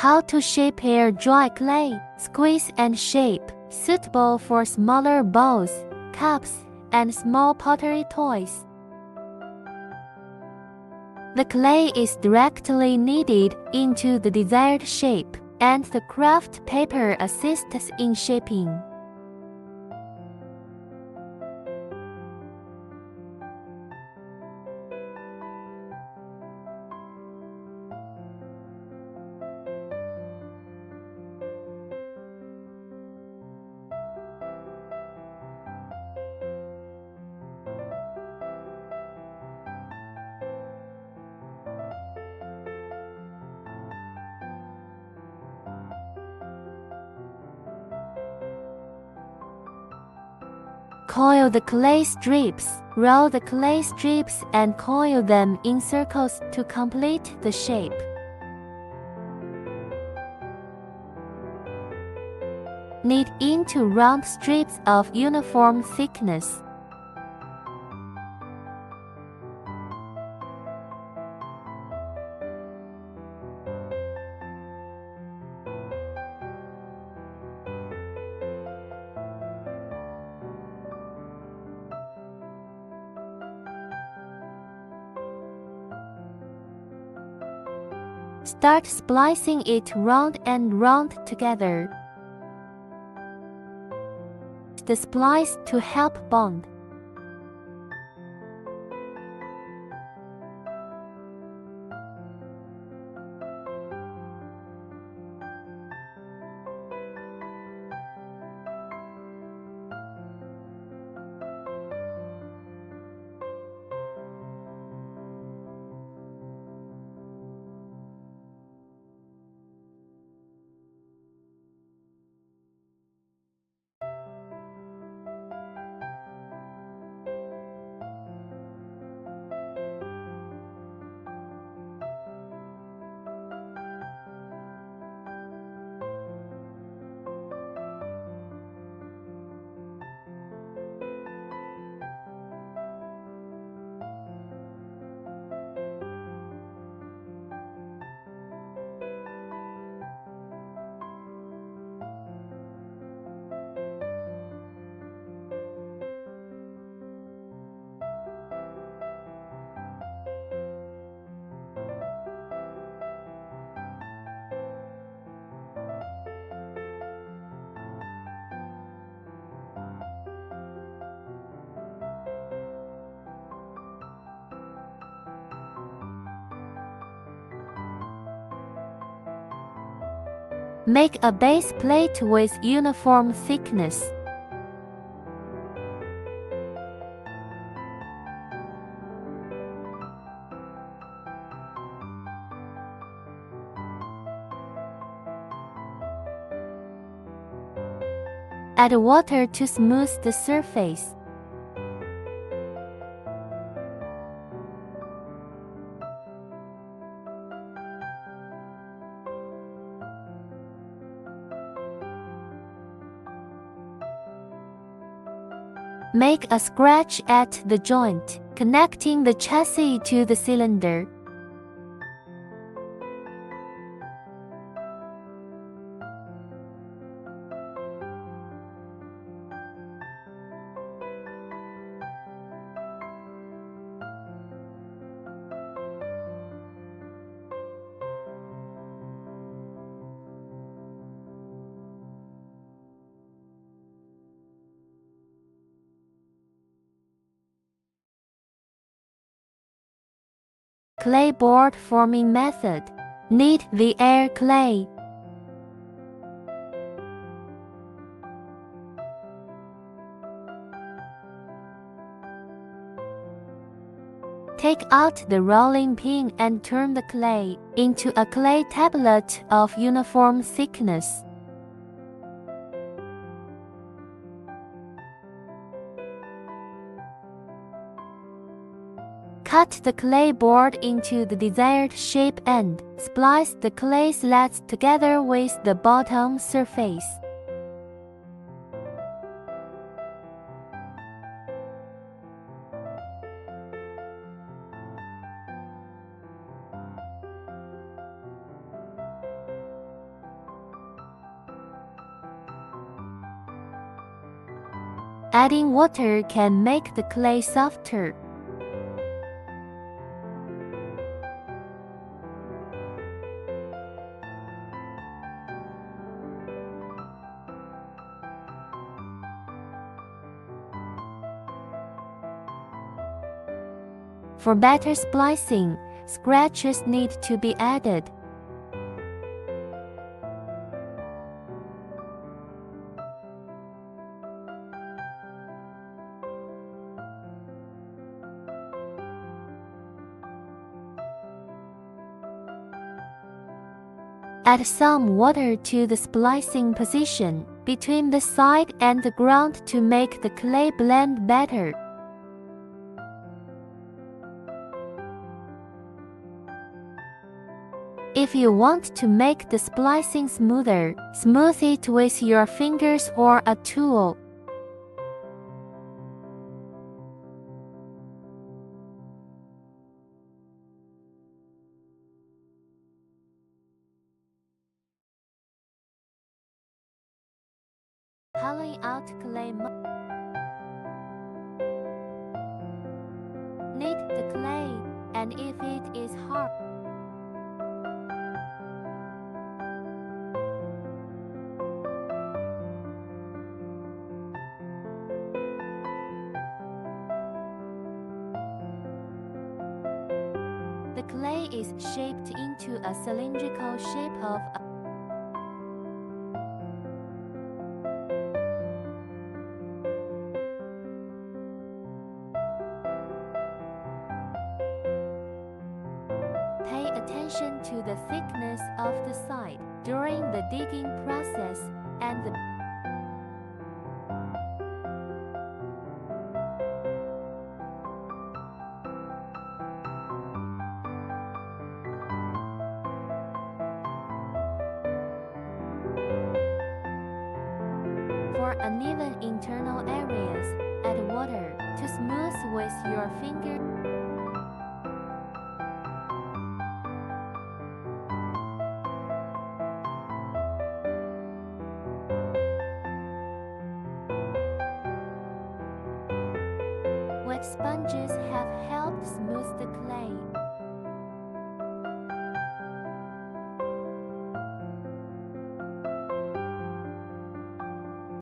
How to shape air-dry clay. Squeeze and shape, suitable for smaller bowls, cups, and small pottery toys. The clay is directly kneaded into the desired shape, and the craft paper assists in shaping. Coil the clay strips. Roll the clay strips and coil them in circles to complete the shape. Knead into round strips of uniform thickness. Start splicing it round and round together. The splice to help bond. Make a base plate with uniform thickness. Add water to smooth the surface. Make a scratch at the joint, connecting the chassis to the cylinder. Clay board forming method. Knead the air clay. Take out the rolling pin and turn the clay into a clay tablet of uniform thickness. Cut the clay board into the desired shape and splice the clay slats together with the bottom surface. Adding water can make the clay softer. For better splicing, scratches need to be added. Add some water to the splicing position between the side and the ground to make the clay blend better. If you want to make the splicing smoother, smooth it with your fingers or a tool. Hollowing out clay mold. Knead the clay, and if it is hard, the clay is shaped into a cylindrical shape of a Pay attention to the thickness of the side during the digging process and the For uneven internal areas, add water to smooth with your finger. Wet sponges have helped smooth the clay.